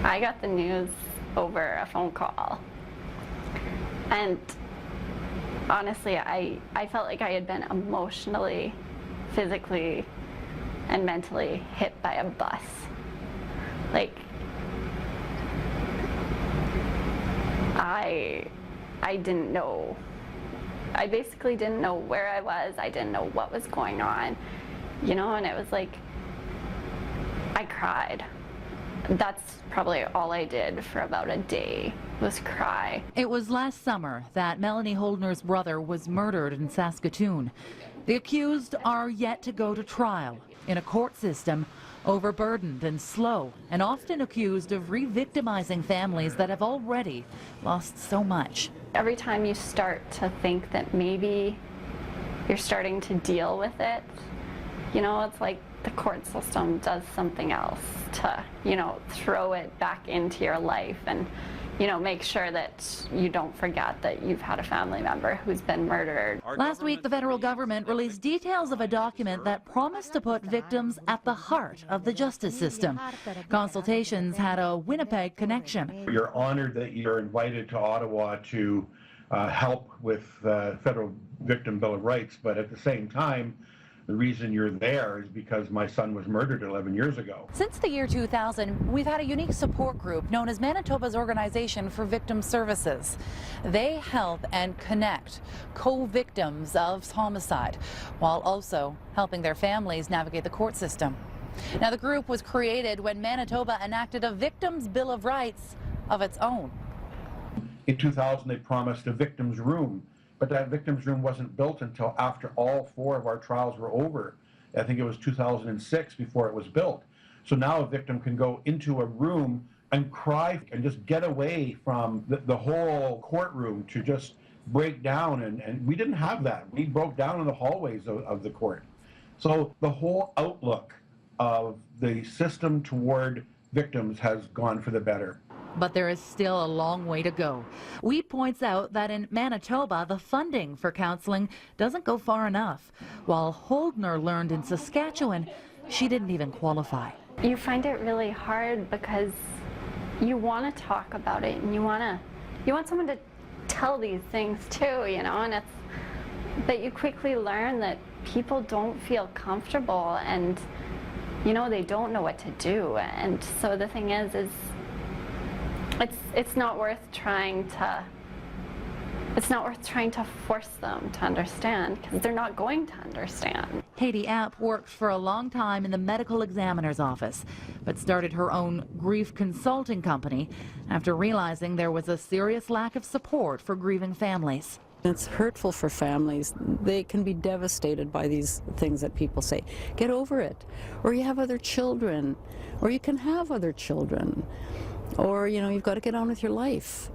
I got the news over a phone call, and honestly, I felt like I had been emotionally, physically, and mentally hit by a bus. Like, I didn't know. I basically didn't know where I was. I didn't know what was going on, you know, and it was like, I cried. That's probably all I did for about a day, was cry. It was last summer that Melanie Holdner's brother was murdered in Saskatoon. The accused are yet to go to trial in a court system overburdened and slow, and often accused of re-victimizing families that have already lost so much. Every time you start to think that maybe you're starting to deal with it, you know, it's like the court system does something else to, you know, throw it back into your life and, you know, make sure that you don't forget that you've had a family member who's been murdered. Last week, the federal government released details of a document that promised to put victims at the heart of the justice system. Consultations had a Winnipeg connection. You're honored that you're invited to Ottawa to help with the Federal Victim Bill of Rights, but at the same time, the reason you're there is because my son was murdered 11 years ago. Since the year 2000, we've had a unique support group known as Manitoba's Organization for Victim Services. They help and connect co-victims of homicide while also helping their families navigate the court system. Now, the group was created when Manitoba enacted a Victims Bill of Rights of its own. In 2000, they promised a victim's room. But that victim's room wasn't built until after all 4 of our trials were over. I think it was 2006 before it was built. So now a victim can go into a room and cry and just get away from the whole courtroom to just break down. And we didn't have that. We broke down in the hallways of the court. So the whole outlook of the system toward victims has gone for the better. But there is still a long way to go. Wiebe points out that in Manitoba, the funding for counseling doesn't go far enough. While Holdner learned in Saskatchewan, she didn't even qualify. You find it really hard because you want to talk about it and you want someone to tell these things too, you know, and but you quickly learn that people don't feel comfortable and, you know, they don't know what to do. And so the thing is it's not worth trying to force them to understand, because they're not going to understand. Katie App worked for a long time in the medical examiner's office, but started her own grief consulting company after realizing there was a serious lack of support for grieving families. It's hurtful for families. They can be devastated by these things that people say. Get over it. Or you have other children, or you can have other children. Or, you know, you've got to get on with your life.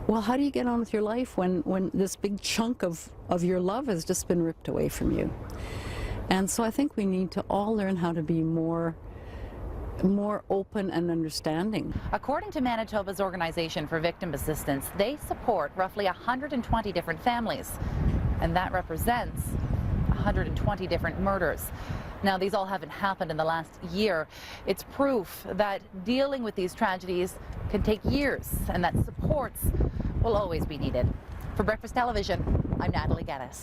Well, how do you get on with your life when this big chunk of your love has just been ripped away from you? And so I think we need to all learn how to be more open and understanding. According to Manitoba's Organization for Victim Assistance, they support roughly 120 different families, and that represents 120 different murders. Now, these all haven't happened in the last year. It's proof that dealing with these tragedies can take years and that supports will always be needed. For Breakfast Television, I'm Natalie Geddes.